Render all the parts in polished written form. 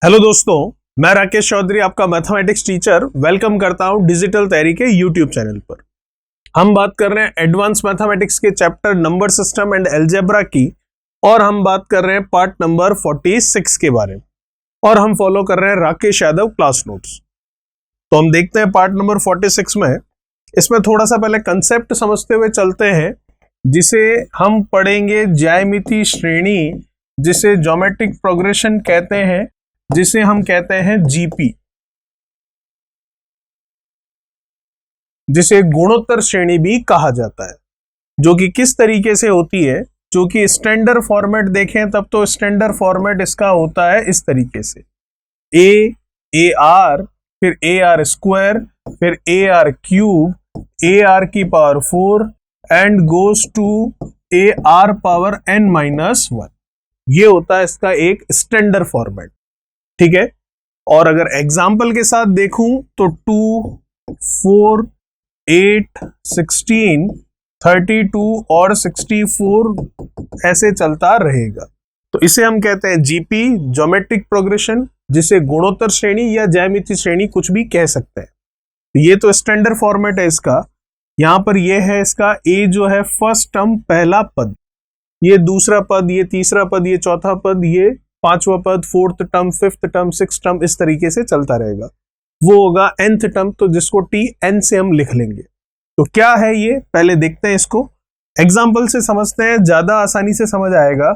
Hello दोस्तों, मैं राकेश चौधरी आपका मैथमेटिक्स टीचर वेलकम करता हूं डिजिटल तैयारी के यूट्यूब चैनल पर। हम बात कर रहे हैं एडवांस मैथमेटिक्स के chapter number system and algebra की, और हम बात कर रहे हैं पार्ट नंबर 46 के बारे में, और हम फॉलो कर रहे हैं राकेश यादव क्लास नोट्स। तो हम देखते हैं पार्ट नंबर 46 में। इसमें थोड़ा सा पहले कंसेप्ट समझते हुए चलते हैं, जिसे हम पढ़ेंगे ज्यामितीय श्रेणी, जिसे ज्योमेट्रिक प्रोग्रेशन कहते हैं, जिसे हम कहते हैं जीपी, जिसे गुणोत्तर श्रेणी भी कहा जाता है, जो कि किस तरीके से होती है। जो कि स्टैंडर्ड फॉर्मेट देखें तब तो स्टैंडर्ड फॉर्मेट इसका होता है इस तरीके से, ए आर, फिर ए आर स्क्वायर, फिर A R cube, A R की power 4 and goes to A R power n-1। ये होता है इसका एक स्टैंडर्ड फॉर्मेट, ठीक है। और अगर एग्जाम्पल के साथ देखूं तो 2, 4, 8, 16, 32 और 64 ऐसे चलता रहेगा। तो इसे हम कहते हैं जीपी, ज्योमेट्रिक प्रोग्रेशन, जिसे गुणोत्तर श्रेणी या ज्यामितीय श्रेणी कुछ भी कह सकते हैं। ये तो स्टैंडर्ड फॉर्मेट है इसका। यहां पर ये है इसका ए जो है फर्स्ट टर्म, पहला पद, ये दूसरा पद, ये तीसरा पद, ये चौथा पद, ये पांचवा पद, fourth term, fifth term, sixth term, इस तरीके से चलता रहेगा। वो होगा nth टर्म, तो जिसको tn से हम लिख लेंगे। तो क्या है ये, पहले देखते हैं इसको, एग्जाम्पल से समझते हैं, ज्यादा आसानी से समझ आएगा।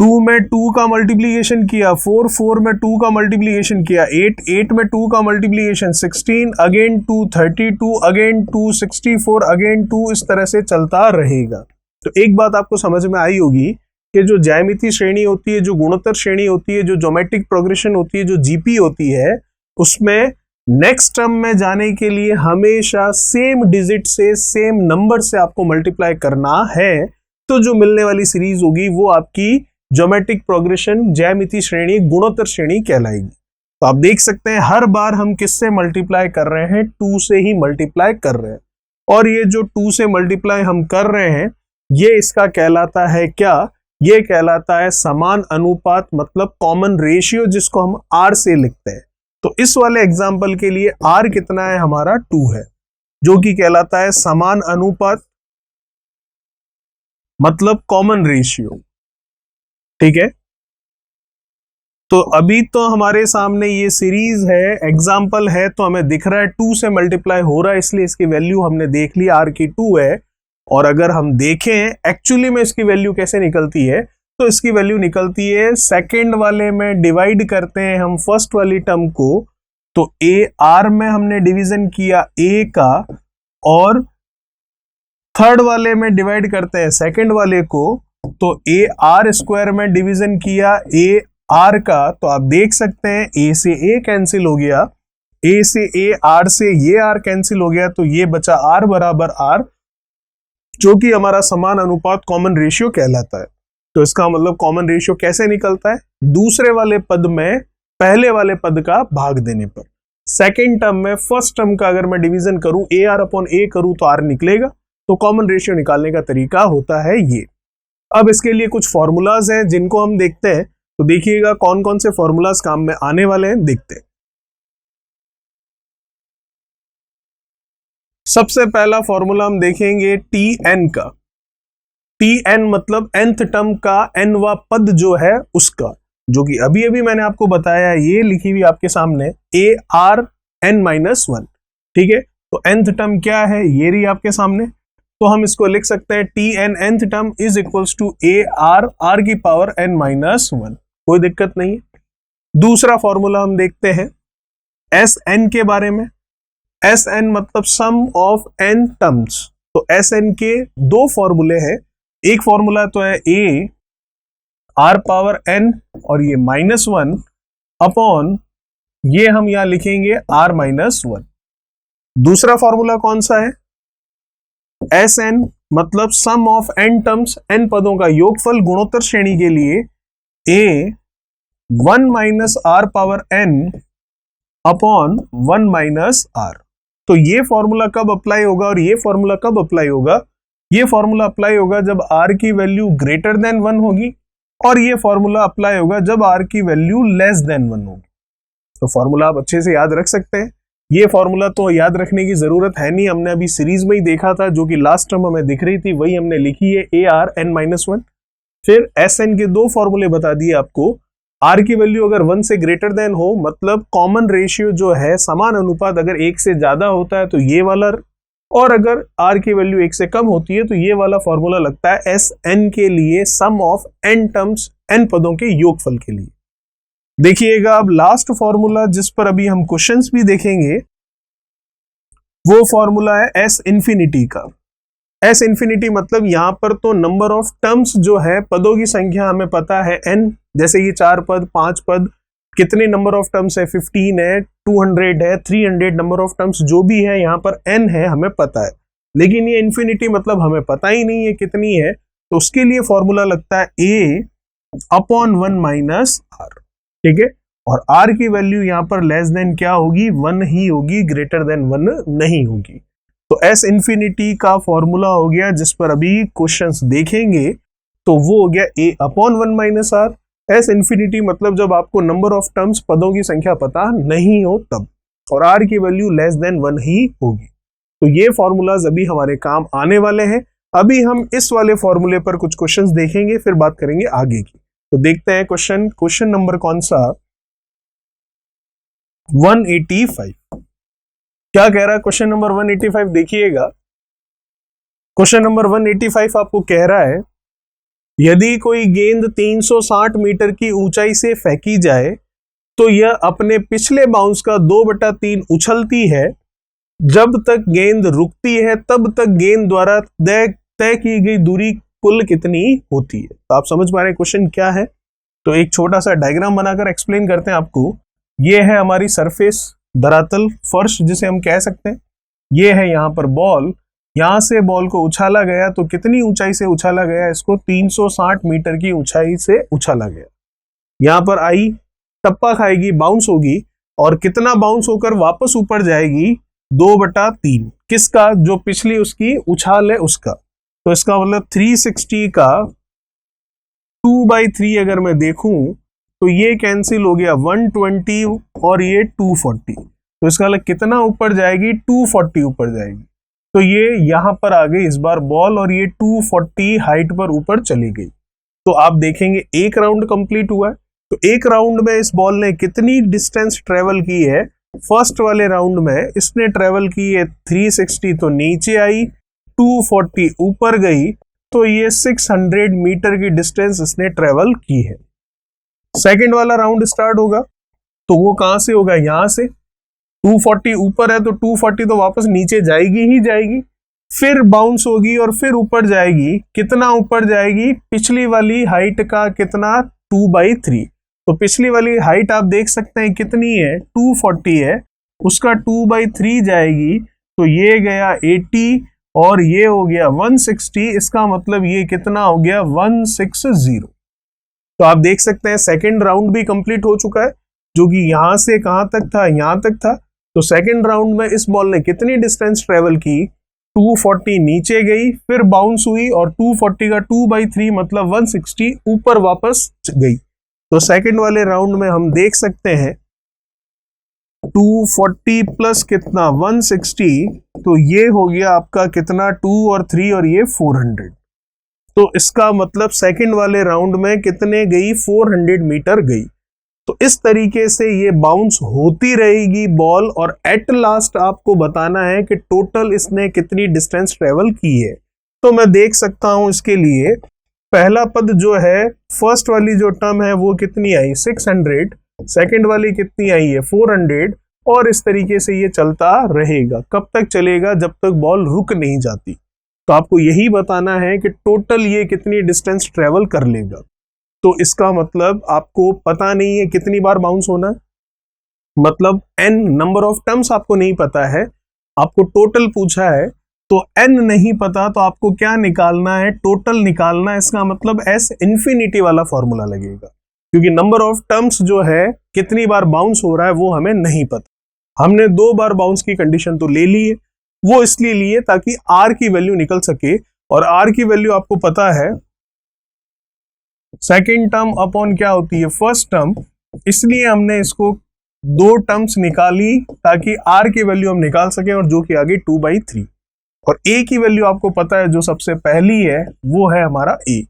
2 में 2 का मल्टीप्लीकेशन किया, 4 में 2 का मल्टीप्लीकेशन किया, 8 में 2 का मल्टीप्लीकेशन, 16 अगेन 2, 32 अगेन 2, 64 अगेन 2, इस तरह से चलता रहेगा। तो एक बात आपको समझ में आई होगी कि जो ज्यामितीय श्रेणी होती है, जो गुणोत्तर श्रेणी होती है, जो ज्योमेट्रिक प्रोग्रेशन होती है, जो जीपी होती है, उसमें नेक्स्ट टर्म में जाने के लिए हमेशा सेम डिजिट से, सेम नंबर से आपको मल्टीप्लाई करना है। तो जो मिलने वाली सीरीज होगी वो आपकी ज्योमेट्रिक प्रोग्रेशन, ज्यामितीय श्रेणी, गुणोत्तर श्रेणी कहलाएगी। तो आप देख सकते हैं हर बार हम किससे मल्टीप्लाई कर रहे हैं, 2 से ही मल्टीप्लाई कर रहे हैं। और ये जो 2 से मल्टीप्लाई हम कर रहे हैं, ये इसका कहलाता है क्या, ये कहलाता है समान अनुपात, मतलब कॉमन रेशियो, जिसको हम आर से लिखते हैं। तो इस वाले एग्जाम्पल के लिए आर कितना है, हमारा 2 है, जो कि कहलाता है समान अनुपात, मतलब कॉमन रेशियो, ठीक है। तो अभी तो हमारे सामने ये सीरीज है, एग्जाम्पल है, तो हमें दिख रहा है 2 से मल्टीप्लाई हो रहा है, इसलिए इसकी वैल्यू हमने देख ली, आर की 2 है। और अगर हम देखें एक्चुअली में इसकी वैल्यू कैसे निकलती है, तो इसकी वैल्यू निकलती है सेकंड वाले में डिवाइड करते हैं हम फर्स्ट वाली टर्म को, तो ए आर में हमने डिवीजन किया ए का, और थर्ड वाले में डिवाइड करते हैं सेकंड वाले को, तो ए आर स्क्वायर में डिवीजन किया ए आर का। तो आप देख सकते हैं ए से ए कैंसिल हो गया, ए से ए, आर से ये आर कैंसिल हो गया, तो ये बचा आर बराबर आर, जो कि हमारा समान अनुपात कॉमन रेशियो कहलाता है। तो इसका मतलब कॉमन रेशियो कैसे निकलता है, दूसरे वाले पद में पहले वाले पद का भाग देने पर। सेकेंड टर्म में फर्स्ट टर्म का अगर मैं डिवीजन करूं, ए आर अपॉन ए करूं, तो आर निकलेगा। तो कॉमन रेशियो निकालने का तरीका होता है ये। अब इसके लिए कुछ फॉर्मूलाज हैं जिनको हम देखते हैं, तो देखिएगा कौन कौन से फॉर्मूलाज काम में आने वाले हैं, देखते हैं। सबसे पहला फॉर्मूला हम देखेंगे tn का। tn मतलब nth टर्म का nवा पद जो है उसका, जो कि अभी अभी मैंने आपको बताया, ये लिखी हुई आपके सामने ARn-1, ठीक है। तो nth टर्म क्या है, ये रही आपके सामने। तो हम इसको लिख सकते हैं tn nth term is equals to AR, r की पावर n-1, कोई दिक्कत नहीं है। दूसरा फॉर्मूला हम देखते हैं Sn के बारे में। Sn मतलब सम ऑफ n टर्म्स। तो Sn के दो फॉर्मूले हैं, एक फॉर्मूला तो है a r पावर n, और ये -1 अपॉन, ये हम यहां लिखेंगे r-1। दूसरा फॉर्मूला कौन सा है, Sn मतलब सम ऑफ n टर्म्स, n पदों का योगफल गुणोत्तर श्रेणी के लिए a 1 - r power n upon 1 - r। तो ये फॉर्मूला कब अप्लाई होगा और ये फॉर्मूला कब अप्लाई होगा, ये फॉर्मूला अप्लाई होगा जब r की वैल्यू ग्रेटर देन 1 होगी, और ये फॉर्मूला अप्लाई होगा जब आर की वैल्यू लेस देन 1 होगी। तो फॉर्मूला आप अच्छे से याद रख सकते हैं। ये फॉर्मूला तो याद रखने की जरूरत है नहीं, हमने अभी सीरीज में ही देखा था, जो कि लास्ट टर्म हमें दिख रही थी वही हमने लिखी है, ए आर एन माइनस 1। फिर एस एन के दो फॉर्मूले बता दिए आपको। आर की वैल्यू अगर 1 से ग्रेटर देन हो, मतलब कॉमन रेशियो जो है, समान अनुपात अगर 1 से ज्यादा होता है तो ये वाला, और अगर आर की वैल्यू 1 से कम होती है तो ये वाला फॉर्मूला लगता है एस एन के लिए, सम ऑफ एन टर्म्स, एन पदों के योगफल के लिए। देखिएगा अब लास्ट फॉर्मूला जिस पर अभी हम क्वेश्चंस भी देखेंगे, वो फॉर्मूला है एस इंफिनिटी का। एस इंफिनिटी मतलब यहां पर तो नंबर ऑफ टर्म्स जो है, पदों की संख्या हमें पता है n, जैसे ये 4 पद 5 पद, कितने नंबर ऑफ टर्म्स है, 15 है, 200 है, 300, नंबर ऑफ टर्म्स जो भी है यहाँ पर n है हमें पता है। लेकिन ये इंफिनिटी मतलब हमें पता ही नहीं है कितनी है, तो उसके लिए फॉर्मूला लगता है a अपॉन 1 माइनस r। ठीक है, और r की वैल्यू यहाँ पर लेस देन क्या होगी, 1 ही होगी, ग्रेटर देन 1 नहीं होगी। तो एस इंफिनिटी का फॉर्मूला हो गया जिस पर अभी क्वेश्चंस देखेंगे, तो वो हो गया a upon 1 minus r। S infinity मतलब जब आपको नंबर ऑफ टर्म्स, पदों की संख्या पता नहीं हो तब, और r की वैल्यू लेस देन 1 ही होगी। तो ये फॉर्मूलाज अभी हमारे काम आने वाले हैं। अभी हम इस वाले फॉर्मूले पर कुछ क्वेश्चंस देखेंगे, फिर बात करेंगे आगे की। तो देखते हैं क्वेश्चन नंबर कौन सा, 185। क्या कह रहा है क्वेश्चन नंबर 185? देखिएगा, क्वेश्चन नंबर 185 आपको कह रहा है, यदि कोई गेंद 360 मीटर की ऊंचाई से फेंकी जाए तो यह अपने पिछले बाउंस का 2/3 उछलती है। जब तक गेंद रुकती है तब तक गेंद द्वारा तय की गई दूरी कुल कितनी होती है। तो आप समझ पा रहे हैं क्वेश्चन क्या है। तो एक छोटा सा डायग्राम बनाकर एक्सप्लेन करते हैं आपको। ये है हमारी सरफेस, धरातल, फर्श जिसे हम कह सकते हैं। ये है यहाँ पर बॉल, यहां से बॉल को उछाला गया, तो कितनी ऊंचाई से उछाला गया, इसको 360 मीटर की ऊंचाई से उछाला गया। यहां पर आई, टप्पा खाएगी, बाउंस होगी, और कितना बाउंस होकर वापस ऊपर जाएगी, 2/3 किसका, जो पिछली उसकी उछाल है उसका। तो इसका मतलब 360 का 2/3 अगर मैं देखूं तो ये कैंसिल हो गया, 120 और ये 240, तो इसका मतलब कितना ऊपर जाएगी, 240 ऊपर जाएगी। तो ये यहां पर आ गई इस बार बॉल, और ये 240 हाइट पर ऊपर चली गई। तो आप देखेंगे एक राउंड कंप्लीट हुआ है। तो एक राउंड में इस बॉल ने कितनी डिस्टेंस ट्रेवल की है, फर्स्ट वाले राउंड में इसने ट्रेवल की है 360, तो नीचे आई, 240 ऊपर गई, तो ये 600 मीटर की डिस्टेंस इसने ट्रेवल की है। सेकंड वाला राउंड स्टार्ट होगा, तो वो कहां से होगा, यहां से 240 ऊपर है, तो 240 तो वापस नीचे जाएगी ही जाएगी, फिर बाउंस होगी और फिर ऊपर जाएगी। कितना ऊपर जाएगी, पिछली वाली हाइट का कितना, 2/3। तो पिछली वाली हाइट आप देख सकते हैं कितनी है, 240 है, उसका 2/3 जाएगी, तो ये गया 80 और ये हो गया 160। इसका मतलब ये कितना हो गया, 160। तो आप देख सकते हैं सेकेंड राउंड भी कंप्लीट हो चुका है, जो कि यहां से कहां तक था, यहां तक था। तो सेकेंड राउंड में इस बॉल ने कितनी डिस्टेंस ट्रेवल की, 240 नीचे गई, फिर बाउंस हुई, और 240 का 2/3 मतलब 160 ऊपर वापस गई। तो सेकेंड वाले राउंड में हम देख सकते हैं 240 प्लस कितना, 160, तो ये हो गया आपका कितना, 2 और 3 और ये 400। तो इसका मतलब सेकेंड वाले राउंड में कितने गई, 400 मीटर गई। तो इस तरीके से ये बाउंस होती रहेगी बॉल, और एट लास्ट आपको बताना है कि टोटल इसने कितनी डिस्टेंस ट्रेवल की है। तो मैं देख सकता हूं इसके लिए, पहला पद जो है, फर्स्ट वाली जो टर्म है वो कितनी आई, 600, सेकंड वाली कितनी आई है, 400, और इस तरीके से ये चलता रहेगा। कब तक चलेगा, जब तक बॉल रुक नहीं जाती। तो आपको यही बताना है कि टोटल ये कितनी डिस्टेंस ट्रेवल कर लेगा। तो इसका मतलब आपको पता नहीं है कितनी बार बाउंस होना है, मतलब n नंबर ऑफ टर्म्स आपको नहीं पता है, आपको टोटल पूछा है, तो n नहीं पता, तो आपको क्या निकालना है, टोटल निकालना है। इसका मतलब s इंफिनिटी वाला फॉर्मूला लगेगा, क्योंकि नंबर ऑफ टर्म्स जो है, कितनी बार बाउंस हो रहा है वो हमें नहीं पता। हमने 2 बार बाउंस की कंडीशन तो ले ली है, वो इसलिए लिए ताकि r की वैल्यू निकल सके, और r की वैल्यू आपको पता है सेकेंड टर्म अपॉन क्या होती है, फर्स्ट टर्म, इसलिए हमने इसको दो टर्म्स निकाली ताकि r की वैल्यू हम निकाल सकें, और जो कि आ गई 2/3। और a की वैल्यू आपको पता है जो सबसे पहली है वो है हमारा a।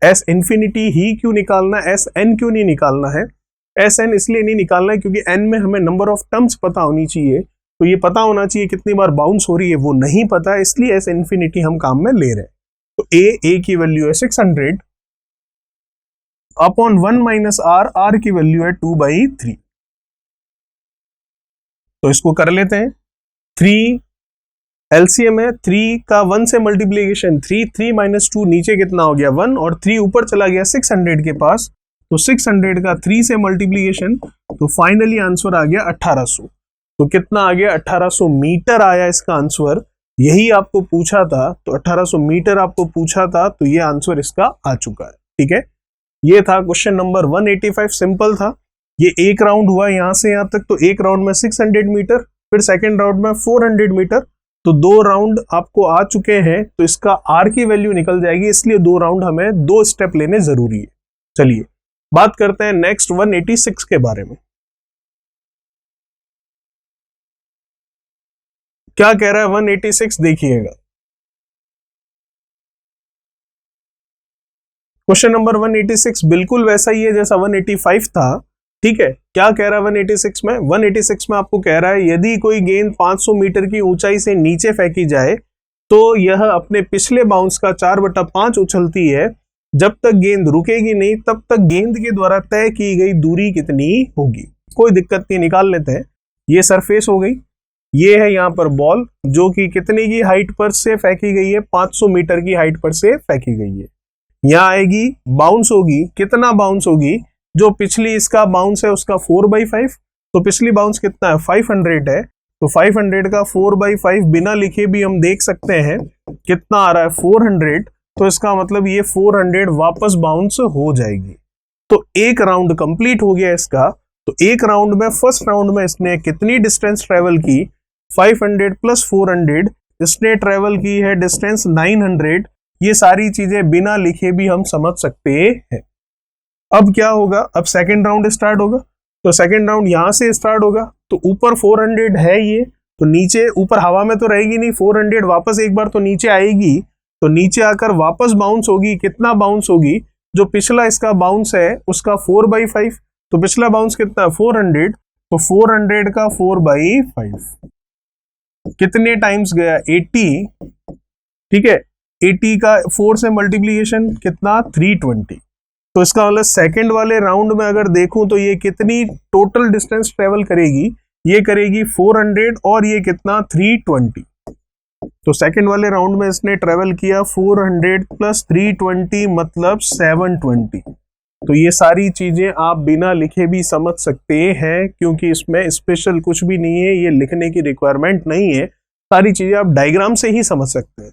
एस इंफिनिटी ही क्यों निकालना है, एस एन क्यों नहीं निकालना है, एस एन इसलिए नहीं निकालना है क्योंकि एन में हमें नंबर ऑफ टर्म्स पता होनी चाहिए, तो ये पता होना चाहिए कितनी बार बाउंस हो रही है वो नहीं पता, इसलिए एस इंफिनिटी हम काम में ले रहे हैं। तो ए की वैल्यू है 600 अपॉन 1 माइनस आर की वैल्यू है 2/3। तो इसको कर लेते हैं, 3 एलसीएम है, 3 का 1 से मल्टीप्लीकेशन 3 माइनस 2 नीचे कितना हो गया 1, और 3 ऊपर चला गया 600 के पास, तो 600 का 3 से मल्टीप्लीकेशन, तो फाइनली आंसर आ गया 1800। तो कितना आ गया 1800 मीटर आया इसका आंसर, यही आपको पूछा था, तो 1800 मीटर आपको पूछा था, तो ये आंसर इसका आ चुका है। ठीक है, ये था क्वेश्चन नंबर 185, सिंपल था। ये एक राउंड हुआ यहां से यहां तक, तो एक राउंड में 600 मीटर, फिर सेकेंड राउंड में 400 मीटर, तो 2 राउंड आपको आ चुके हैं, तो इसका आर की वैल्यू निकल जाएगी, इसलिए 2 राउंड हमें 2 स्टेप लेने जरूरी है। चलिए बात करते हैं नेक्स्ट 186 के बारे में। क्या कह रहा है 186, देखिएगा। क्वेश्चन नंबर 186 बिल्कुल वैसा ही है जैसा 185 था। ठीक है, क्या कह रहा है 186 में, 186 में आपको कह रहा है यदि कोई गेंद 500 मीटर की ऊंचाई से नीचे फेंकी जाए तो यह अपने पिछले बाउंस का 4/5 उछलती है, जब तक गेंद रुकेगी नहीं तब तक गेंद के द्वारा तय की गई दूरी कितनी होगी। कोई दिक्कत नहीं, निकाल लेते हैं। ये सरफेस हो गई, ये है यहाँ पर बॉल जो कि कितने की हाइट पर से फेंकी गई है, 500 मीटर की हाइट पर से फेंकी गई है। यहाँ आएगी, बाउंस होगी, कितना बाउंस होगी, जो पिछली इसका बाउंस है उसका 4/5, तो पिछली बाउंस कितना है 500 है, तो 500 का 4/5 बिना लिखे भी हम देख सकते हैं कितना आ रहा है 400, तो इसका मतलब ये 400 वापस बाउंस हो जाएगी। तो एक राउंड कंप्लीट हो गया इसका। तो एक राउंड में, फर्स्ट राउंड में इसने कितनी डिस्टेंस ट्रेवल की, 500 प्लस 400, इसने ट्रेवल की है डिस्टेंस 900। ये सारी चीजें बिना लिखे भी हम समझ सकते हैं। अब क्या होगा, अब सेकेंड राउंड स्टार्ट होगा, तो सेकेंड राउंड यहां से स्टार्ट होगा, तो ऊपर 400 है ये, तो नीचे ऊपर हवा में तो रहेगी नहीं, 400 वापस एक बार तो नीचे आएगी, तो नीचे आकर वापस बाउंस होगी, कितना बाउंस होगी, जो पिछला इसका बाउंस है उसका 4/5, तो पिछला बाउंस कितना 400, तो 400 का 4/5 कितने टाइम्स गया 80। ठीक है, 80 का 4 से मल्टीप्लीकेशन कितना 320, तो इसका मतलब सेकंड वाले राउंड में अगर देखूं तो ये कितनी टोटल डिस्टेंस ट्रेवल करेगी, ये करेगी 400 और ये कितना 320। तो सेकंड वाले राउंड में इसने ट्रेवल किया 400 प्लस 320 मतलब 720। तो ये सारी चीजें आप बिना लिखे भी समझ सकते हैं क्योंकि इसमें स्पेशल कुछ भी नहीं है, ये लिखने की रिक्वायरमेंट नहीं है, सारी चीजें आप डायग्राम से ही समझ सकते हैं।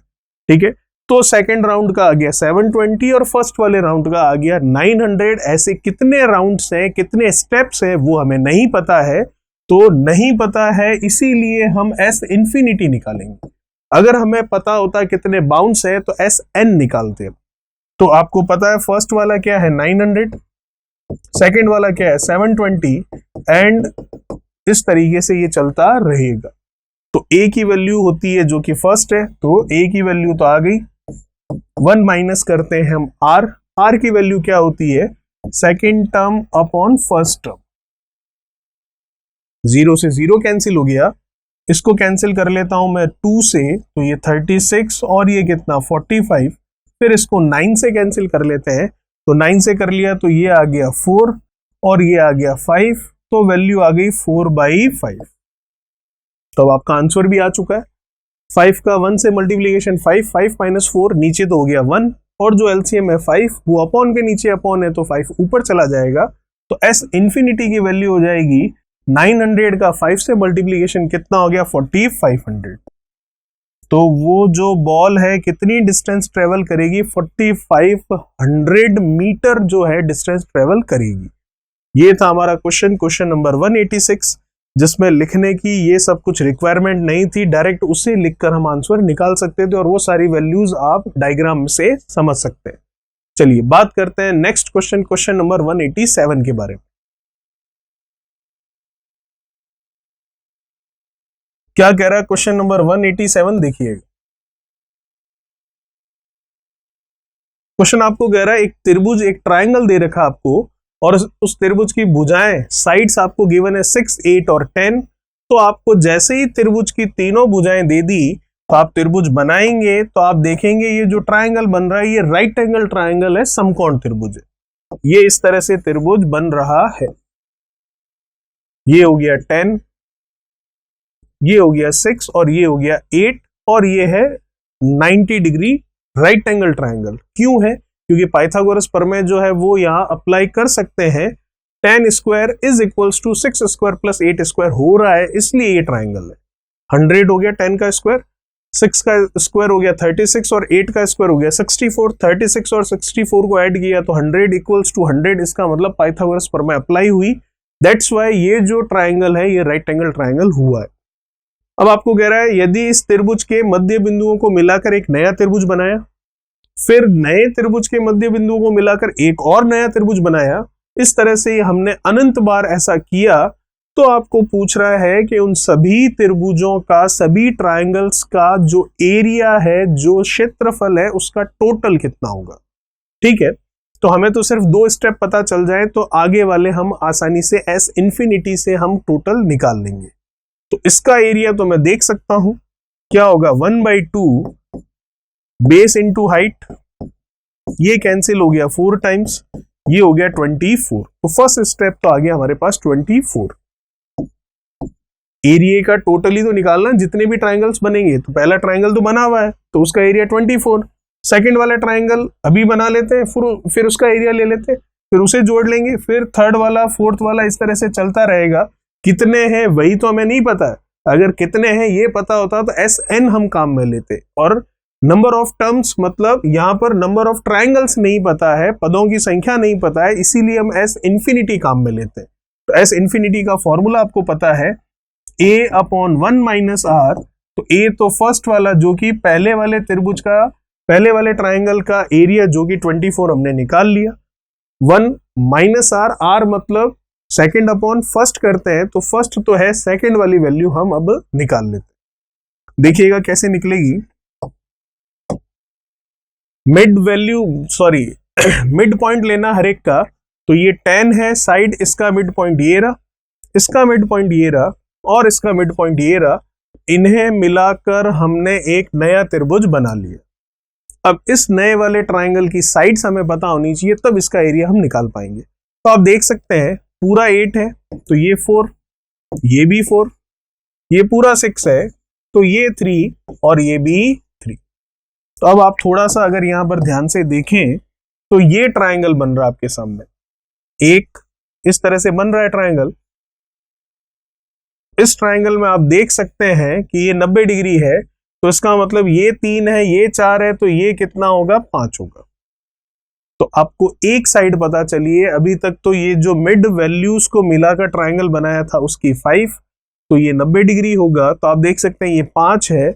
ठीक है, तो सेकंड राउंड का आ गया 720 और फर्स्ट वाले राउंड का आ गया 900। ऐसे कितने राउंड्स हैं, कितने स्टेप्स हैं वो हमें नहीं पता है, तो नहीं पता है इसीलिए हम एस इंफिनिटी निकालेंगे। अगर हमें पता होता कितने बाउंस है तो एस एन निकालते हैं। तो आपको पता है फर्स्ट वाला क्या है 900, सेकंड वाला क्या है 720, एंड इस तरीके से ये चलता रहेगा। तो ए की वैल्यू होती है जो कि फर्स्ट है, तो ए की वैल्यू तो आ गई, 1 माइनस करते हैं हम आर की वैल्यू क्या होती है second term upon first term, 0 से 0 कैंसिल हो गया, इसको कैंसिल कर लेता हूं मैं 2 से, तो ये 36 और ये कितना 45, फिर इसको 9 से कैंसिल कर लेते हैं, तो 9 से कर लिया तो ये आ गया 4 और ये आ गया 5, तो वैल्यू आ गई 4/5। तो अब आपका आंसर भी आ चुका है। 5 का 1 से मल्टीप्लीकेशन 5 माइनस 4 नीचे तो हो गया 1, और जो एलसीएम है 5 वो अपॉन के नीचे अपॉन है तो 5 ऊपर चला जाएगा, तो एस इंफिनिटी की वैल्यू हो जाएगी 900 का 5 से मल्टीप्लीकेशन कितना हो गया 4500। तो वो जो बॉल है कितनी डिस्टेंस ट्रेवल करेगी 4500 मीटर जो है डिस्टेंस ट्रेवल करेगी। ये था हमारा क्वेश्चन नंबर 186, जिसमें लिखने की ये सब कुछ रिक्वायरमेंट नहीं थी, डायरेक्ट उसे लिखकर हम आंसर निकाल सकते थे और वो सारी वैल्यूज आप डायग्राम से समझ सकते हैं। चलिए बात करते हैं नेक्स्ट क्वेश्चन, क्वेश्चन नंबर 187 के बारे में। क्या कह रहा है क्वेश्चन नंबर 187? देखिएगा क्वेश्चन आपको कह रहा है एक त्रिभुज, एक ट्रायंगल दे रखा आपको, और उस त्रिभुज की भुजाएं, साइड्स आपको गिवन है 6, 8 और 10। तो आपको जैसे ही त्रिभुज की तीनों भुजाएं दे दी तो आप त्रिभुज बनाएंगे, तो आप देखेंगे ये जो ट्रायंगल बन रहा है ये राइट एंगल ट्रायंगल है, समकोण त्रिभुज है। ये इस तरह से त्रिभुज बन रहा है। ये हो गया 10, ये हो गया 6 और ये हो गया 8, और ये है 90 डिग्री राइट एंगल ट्रायंगल। क्यों है? क्योंकि पाइथागोरस प्रमेय जो है वो यहां अप्लाई कर सकते हैं। 10 square is equals to 6 square plus 8 square हो रहा है, इसलिए ये ट्रायंगल है। 100 हो गया 10 का स्क्वायर, 6 का स्क्वायर हो गया 36 और 8 का स्क्वायर हो गया 64। 36 और 64 को ऐड किया तो 100 इक्वल्स टू 100, इसका मतलब पाइथागोरस प्रमेय अप्लाई हुई। दैट्स वाई ये जो ट्रायंगल है ये राइट एंगल ट्रायंगल हुआ है। अब आपको कह रहा है यदि इस त्रिभुज के मध्य बिंदुओं को मिलाकर एक नया त्रिभुज बनाया, फिर नए त्रिभुज के मध्य बिंदुओं को मिलाकर एक और नया त्रिभुज बनाया, इस तरह से हमने अनंत बार ऐसा किया, तो आपको पूछ रहा है कि उन सभी त्रिभुजों का, सभी ट्रायंगल्स का जो एरिया है, जो क्षेत्रफल है, उसका टोटल कितना होगा। ठीक है, तो हमें तो सिर्फ 2 स्टेप पता चल जाए तो आगे वाले हम आसानी से एस इंफिनिटी से हम टोटल निकाल लेंगे। तो इसका एरिया तो मैं देख सकता हूं क्या होगा, 1/2 बेस इंटू हाइट, ये कैंसिल हो गया 4 टाइम्स, ये हो गया 24। तो फर्स्ट स्टेप तो आ गया हमारे पास 24। एरिया का टोटल ही तो निकालना, जितने भी ट्रायंगल्स बनेंगे। तो पहला ट्रायंगल तो बना हुआ है तो उसका एरिया 24। सेकंड वाला ट्रायंगल अभी बना लेते हैं, फिर उसका एरिया ले लेते हैं, फिर उसे जोड़ लेंगे, फिर थर्ड वाला, फोर्थ वाला, इस तरह से चलता रहेगा। कितने हैं वही तो हमें नहीं पता है। अगर कितने हैं ये पता होता तो SN हम काम में लेते, और नंबर ऑफ टर्म्स मतलब यहां पर नंबर ऑफ ट्रायंगल्स नहीं पता है, पदों की संख्या नहीं पता है, इसीलिए हम S इंफिनिटी काम में लेते हैं। तो S इंफिनिटी का फॉर्मूला आपको पता है, A/1 - R। तो A तो फर्स्ट वाला जो कि पहले वाले त्रिभुज का, पहले वाले ट्रायंगल का एरिया जो कि 24 हमने निकाल लिया। 1 - R, R मतलब सेकंड अपॉन फर्स्ट करते हैं, तो फर्स्ट तो है, सेकंड वाली वैल्यू हम अब निकाल लेते हैं। देखिएगा कैसे निकलेगी। Mid value, sorry mid point लेना हर एक का। तो ये 10 है, साइड इसका मिड पॉइंट ये रहा, इसका मिड पॉइंट ये रहा, और इसका मिड पॉइंट ये रहा। इन्हें मिलाकर हमने एक नया त्रिभुज बना लिया। अब इस नए वाले ट्रायंगल की साइड्स हमें पता होनी चाहिए, तब इसका एरिया हम निकाल पाएंगे। तो आप देख सकते हैं पूरा 8 है तो ये 4, ये भी 4, ये पूरा 6 है तो ये 3 और ये भी 3। तो अब आप थोड़ा सा अगर यहां पर ध्यान से देखें तो ये ट्रायंगल बन रहा है आपके सामने, एक इस तरह से बन रहा है ट्रायंगल। इस ट्रायंगल में आप देख सकते हैं कि ये 90 डिग्री है, तो इसका मतलब ये 3 है, ये 4 है, तो ये कितना होगा, 5 होगा। तो आपको एक साइड पता चलिए, अभी तक तो ये जो मिड वैल्यूज को मिलाकर ट्रायंगल बनाया था उसकी 5, तो ये 90 डिग्री होगा। तो आप देख सकते हैं ये 5 है,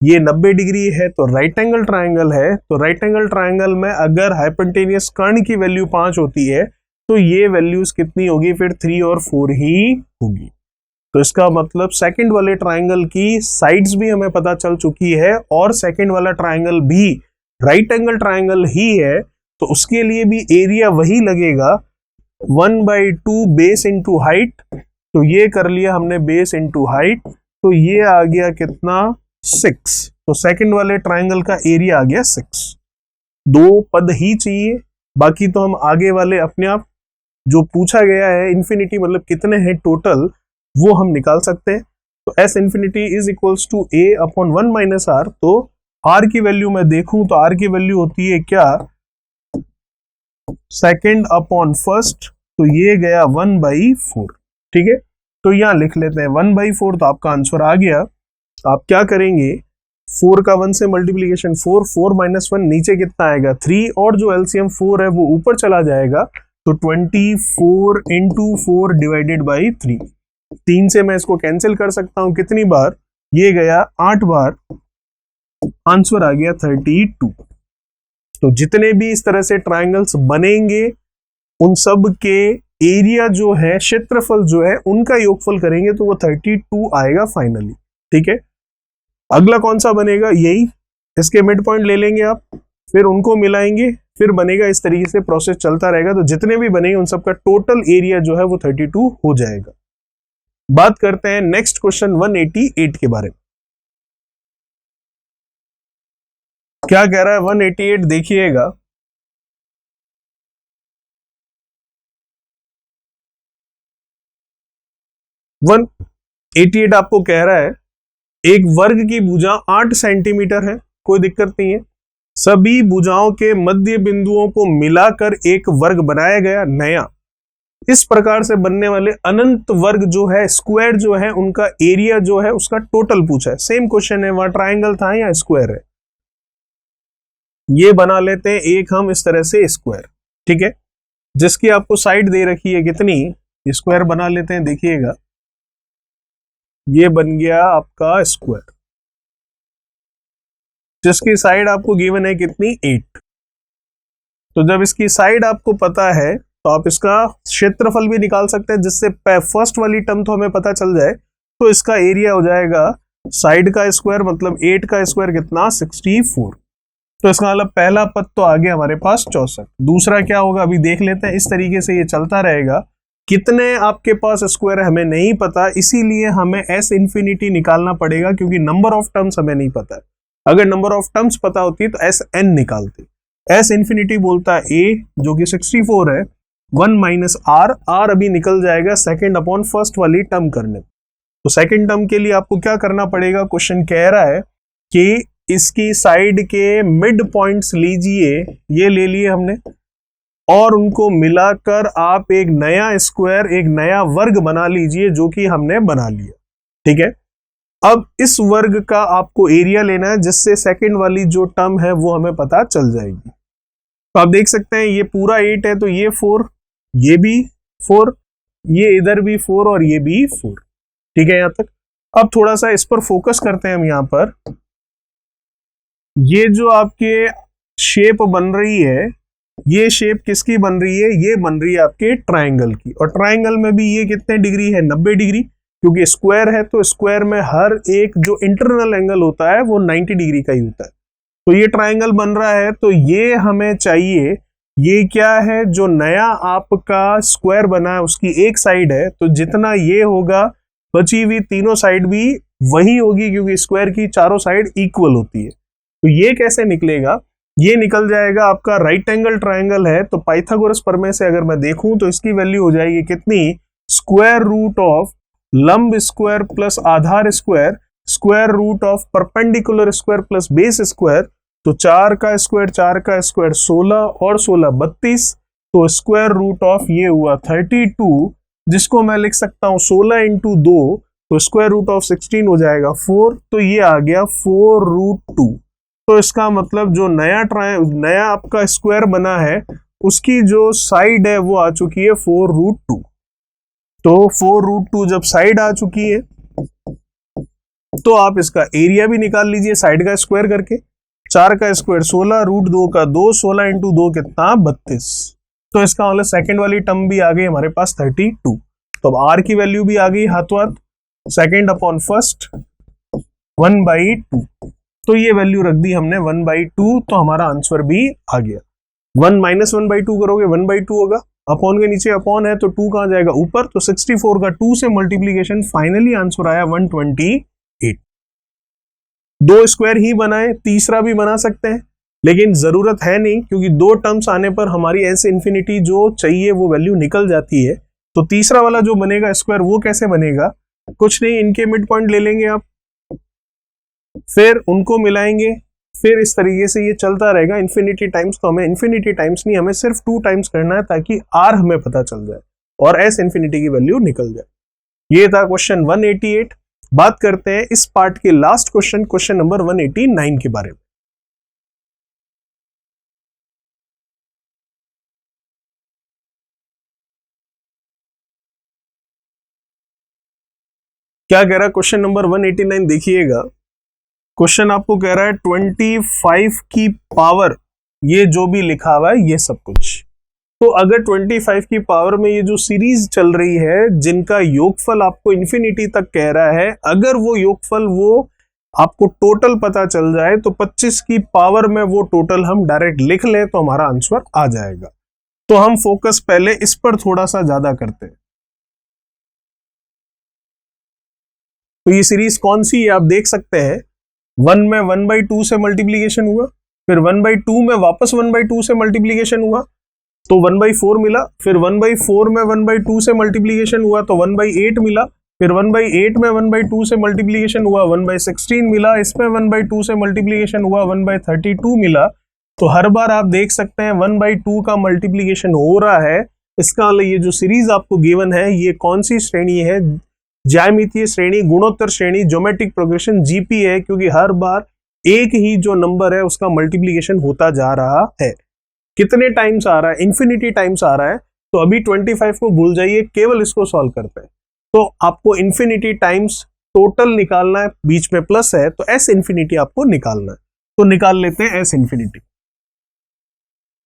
ये 90 डिग्री है, तो राइट एंगल ट्रायंगल है। तो राइट एंगल ट्रायंगल में अगर हाइपोटेन्यूस कर्ण की वैल्यू 5 होती है तो ये वैल्यूज कितनी होगी, फिर 3 और 4 ही होगी। तो इसका मतलब सेकंड वाले ट्रायंगल की साइड्स भी हमें पता चल चुकी है, और सेकंड वाला ट्रायंगल भी राइट एंगल ट्रायंगल ही है, तो उसके लिए भी एरिया वही लगेगा, 1/2 बेस इंटू हाइट। तो ये कर लिया हमने बेस इंटू हाइट, तो ये आ गया कितना, 6। तो सेकंड वाले ट्रायंगल का एरिया आ गया 6। 2 पद ही चाहिए, बाकी तो हम आगे वाले अपने आप जो पूछा गया है इंफिनिटी मतलब कितने हैं टोटल, वो हम निकाल सकते हैं। तो S infinity is equals to A/1 - R। तो R की वैल्यू मैं देखूं तो R की वैल्यू होती है क्या, सेकंड अपॉन फर्स्ट, तो ये गया 1/4। ठीक है, तो यहां लिख लेते हैं 1/4। तो आपका आंसर आ गया। आप क्या करेंगे, 4 का 1 से मल्टीप्लीकेशन 4, 4 - 1 नीचे कितना आएगा 3, और जो एलसीएम 4 है वो ऊपर चला जाएगा। तो 24 × 4 डिवाइडेड बाई 3, 3 से मैं इसको कैंसिल कर सकता हूं कितनी बार, ये गया 8 बार, आंसर आ गया 32। तो जितने भी इस तरह से ट्राइंगल्स बनेंगे उन सब के एरिया जो है, क्षेत्रफल जो है, उनका योगफल करेंगे तो वो 32 आएगा फाइनली। ठीक है, अगला कौन सा बनेगा, यही, इसके मिड पॉइंट ले लेंगे आप, फिर उनको मिलाएंगे, फिर बनेगा, इस तरीके से प्रोसेस चलता रहेगा। तो जितने भी बनेंगे उन सबका टोटल एरिया जो है वो 32 हो जाएगा। बात करते हैं नेक्स्ट क्वेश्चन 188 के बारे में। क्या कह रहा है 188, देखिएगा। वन 88 आपको कह रहा है एक वर्ग की भुजा 8 सेंटीमीटर है, कोई दिक्कत नहीं है। सभी भुजाओं के मध्य बिंदुओं को मिलाकर एक वर्ग बनाया गया नया। इस प्रकार से बनने वाले अनंत वर्ग जो है, स्क्वायर जो है, उनका एरिया जो है उसका टोटल पूछा है। सेम क्वेश्चन है, वहां ट्राइंगल था या स्क्वायर है। ये बना लेते हैं एक हम इस तरह से स्क्वायर, ठीक है, जिसकी आपको साइड दे रखी है कितनी, स्क्वायर बना लेते हैं। देखिएगा ये बन गया आपका स्क्वायर, जिसकी साइड आपको गिवन है कितनी, 8। तो जब इसकी साइड आपको पता है तो आप इसका क्षेत्रफल भी निकाल सकते हैं, जिससे फर्स्ट वाली टर्म तो हमें पता चल जाए। तो इसका एरिया हो जाएगा साइड का स्क्वायर, मतलब 8 का स्क्वायर कितना, 64। तो इसका मतलब पहला पद तो आ गया हमारे पास 64। दूसरा क्या होगा अभी देख लेते हैं। इस तरीके से ये चलता रहेगा। कितने आपके पास स्क्वायर है हमें नहीं पता, इसीलिए हमें एस इंफिनिटी निकालना पड़ेगा, क्योंकि नंबर ऑफ टर्म्स हमें नहीं पता है। अगर नंबर ऑफ टर्म्स पता होती तो एस एन निकालते। एस इंफिनिटी बोलता है ए, जो कि 64 है, 1 माइनस आर, आर अभी निकल जाएगा सेकेंड अपॉन फर्स्ट वाली टर्म करने। तो सेकेंड टर्म के लिए आपको क्या करना पड़ेगा, क्वेश्चन कह रहा है कि इसकी साइड के मिड पॉइंट्स लीजिए, ये ले लिए हमने, और उनको मिलाकर आप एक नया स्क्वायर, एक नया वर्ग बना लीजिए, जो कि हमने बना लिया। ठीक है, अब इस वर्ग का आपको एरिया लेना है, जिससे सेकंड वाली जो टर्म है वो हमें पता चल जाएगी। तो आप देख सकते हैं ये पूरा 8 है, तो ये 4, ये भी 4, ये इधर भी 4 और ये भी 4। ठीक है, यहां तक। अब थोड़ा सा इस पर फोकस करते हैं हम। यहां पर ये जो आपके शेप बन रही है, ये शेप किसकी बन रही है, ये बन रही है आपके ट्राइंगल की। और ट्राइंगल में भी ये कितने डिग्री है, 90 डिग्री, क्योंकि स्क्वायर है तो स्क्वायर में हर एक जो इंटरनल एंगल होता है वो 90 डिग्री का ही होता है। तो ये ट्राइंगल बन रहा है, तो ये हमें चाहिए, ये क्या है, जो नया आपका स्क्वायर बना है उसकी एक साइड है, तो जितना ये होगा बची हुई तीनों साइड भी वही होगी, क्योंकि स्क्वायर की चारों साइड इक्वल होती है। तो ये कैसे निकलेगा, ये निकल जाएगा आपका राइट एंगल ट्राइंगल है, तो पाइथागोरस प्रमेय से अगर मैं देखूं तो इसकी वैल्यू हो जाएगी कितनी, स्क्वायर रूट ऑफ लंब स्क्वायर प्लस आधार square, square root of perpendicular square plus base square. तो 4 का स्क्वायर 4 का स्क्वायर 16 और 16 32, तो स्क्वायर रूट ऑफ ये हुआ 32, जिसको मैं लिख सकता हूं 16 इंटू 2, तो स्क्वायर रूट ऑफ 16 हो जाएगा 4, तो ये आ गया 4 रूट 2। तो इसका मतलब जो नया आपका स्क्वायर बना है उसकी जो साइड है वो आ चुकी है 4 रूट 2। तो 4 रूट 2 जब साइड आ चुकी है तो आप इसका एरिया भी निकाल लीजिए साइड का स्क्वायर करके। 4 का स्क्वायर 16, रूट 2 का 2, 16 इंटू 2 कितना, 32। तो इसका मतलब सेकंड वाली टर्म भी आ गई हमारे पास 32। तो अब आर की वैल्यू भी आ गई हाथों हाथ, सेकेंड अपॉन फर्स्ट 1/2। तो ये वैल्यू रख दी हमने 1/2, तो हमारा आंसर भी आ गया। 1 माइनस 1/2 करोगे 1/2 होगा, अपॉन के नीचे अपॉन है तो 2 कहां जाएगा ऊपर, तो 64 का 2 से मल्टीप्लीकेशन, फाइनली आंसर आया 128। 2 स्क्वायर ही बनाए, तीसरा भी बना सकते हैं, लेकिन जरूरत है नहीं, क्योंकि 2 टर्म्स आने पर हमारी एस इंफिनिटी जो चाहिए वो वैल्यू निकल जाती है। तो तीसरा वाला जो बनेगा स्क्वायर वो कैसे बनेगा, कुछ नहीं, इनके मिड पॉइंट ले लेंगे आप, फिर उनको मिलाएंगे, फिर इस तरीके से ये चलता रहेगा इन्फिनिटी टाइम्स। तो हमें इन्फिनिटी टाइम्स नहीं, हमें सिर्फ 2 टाइम्स करना है, ताकि आर हमें पता चल जाए और एस इंफिनिटी की वैल्यू निकल जाए। ये था क्वेश्चन 188। बात करते हैं इस पार्ट के लास्ट क्वेश्चन, क्वेश्चन नंबर 189 के बारे में। क्या कह रहा है क्वेश्चन नंबर 189, देखिएगा। क्वेश्चन आपको कह रहा है 25 की पावर ये जो भी लिखा हुआ है ये सब कुछ। तो अगर 25 की पावर में ये जो सीरीज चल रही है जिनका योगफल आपको इन्फिनिटी तक कह रहा है, अगर वो योगफल वो आपको टोटल पता चल जाए तो 25 की पावर में वो टोटल हम डायरेक्ट लिख लें तो हमारा आंसर आ जाएगा। तो हम फोकस पहले इस पर थोड़ा सा ज्यादा करते हैं। तो ये सीरीज कौन सी है आप देख सकते हैं, 1 में 1/2 से मल्टीप्लीकेशन हुआ, फिर 1/2 में वापस 1/2 से मल्टीप्लीकेशन हुआ तो 1/4 मिला, फिर 1/4 में 1/2 से मल्टीप्लीकेशन हुआ तो 1/8 मिला, फिर 1/8 में 1/2 से मल्टीप्लीकेशन हुआ 1/16 मिला, इसमें 1/2 से मल्टीप्लीकेशन हुआ 1/32 मिला। तो हर बार आप देख सकते हैं 1/2 का मल्टीप्लीकेशन हो रहा है। इसका ये जो सीरीज आपको गिवन है ये कौन सी श्रेणी है, ज्यामितीय श्रेणी, गुणोत्तर श्रेणी, ज्योमेट्रिक प्रोग्रेशन, जीपी है, क्योंकि हर बार एक ही जो नंबर है उसका मल्टीप्लीकेशन होता जा रहा है। कितने टाइम्स आ रहा है, इन्फिनिटी टाइम्स आ रहा है। तो अभी 25 को भूल जाइए, केवल इसको सॉल्व करते हैं। तो आपको इन्फिनिटी टाइम्स टोटल निकालना है, बीच में प्लस है तो एस इन्फिनिटी आपको निकालना है। तो निकाल लेते हैं एस इन्फिनिटी।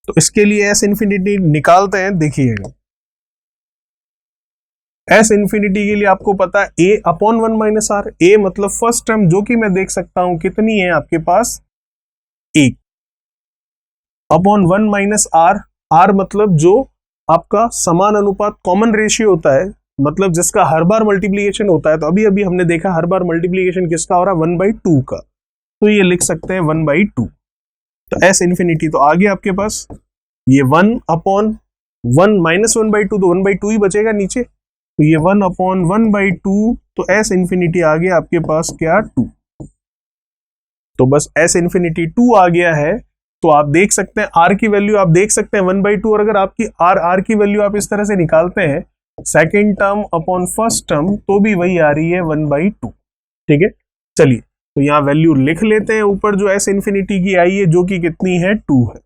तो इसके लिए एस इन्फिनिटी निकालते हैं। देखिएगा एस इन्फिनिटी के लिए आपको पता है a अपॉन 1 माइनस आर, ए मतलब फर्स्ट टर्म जो कि मैं देख सकता हूं कितनी है आपके पास, 1 अपॉन 1 माइनस आर, आर मतलब जो आपका समान अनुपात कॉमन रेशियो होता है, मतलब जिसका हर बार मल्टीप्लीकेशन होता है। तो अभी अभी हमने देखा हर बार मल्टीप्लीकेशन किसका हो रहा है, 1/2 का, तो ये लिख सकते हैं 1/2। तो एस इन्फिनिटी तो आ गया आपके पास, ये 1 अपॉन 1 माइनस 1/2 तो 1/2 ही बचेगा नीचे, तो ये 1 अपॉन 1/2, तो एस इन्फिनिटी आ गया आपके पास क्या, 2। तो बस एस इन्फिनिटी 2 आ गया है। तो आप देख सकते हैं आर की वैल्यू आप देख सकते हैं 1/2, और अगर आपकी आर की वैल्यू आप इस तरह से निकालते हैं second term upon first term तो भी वही आ रही है 1/2। ठीक है, चलिए तो यहाँ वैल्यू लिख लेते हैं ऊपर जो एस इन्फिनिटी की आई है जो कि कितनी है, 2 है।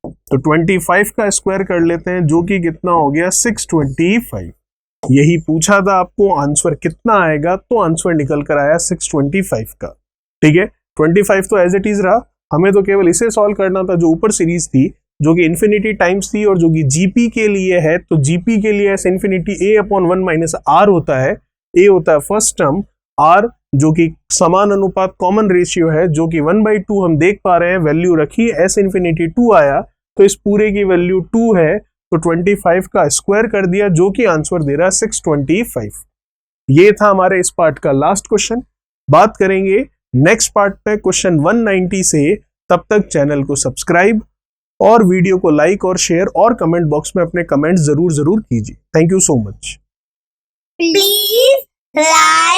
तो 25 का स्क्वायर कर लेते हैं जो कि कितना हो गया, 625। यही पूछा था आपको आंसर कितना आएगा, तो आंसर निकल कर आया 625 का। ठीक है, 25 तो एज इट इज रहा, हमें तो केवल इसे सॉल्व करना था जो ऊपर सीरीज थी जो कि इन्फिनिटी टाइम्स थी और जो कि जीपी के लिए है। तो जीपी के लिए S infinity a upon 1 minus R होता है, a होता है फर्स्ट टर्म, r जो कि समान अनुपात कॉमन रेशियो है जो कि 1/2 हम देख पा रहे हैं, वैल्यू रखी एस इन्फिनिटी 2 आया, तो इस पूरे की वैल्यू 2 है। तो 25 का स्क्वायर कर दिया जो कि आंसर दे रहा है 625। ये था हमारे इस पार्ट का लास्ट क्वेश्चन। बात करेंगे नेक्स्ट पार्ट पे क्वेश्चन 190 से। तब तक चैनल को सब्सक्राइब और वीडियो को लाइक और शेयर और कमेंट बॉक्स में अपने कमेंट्स जरूर कीजिए। Thank you so much. Please like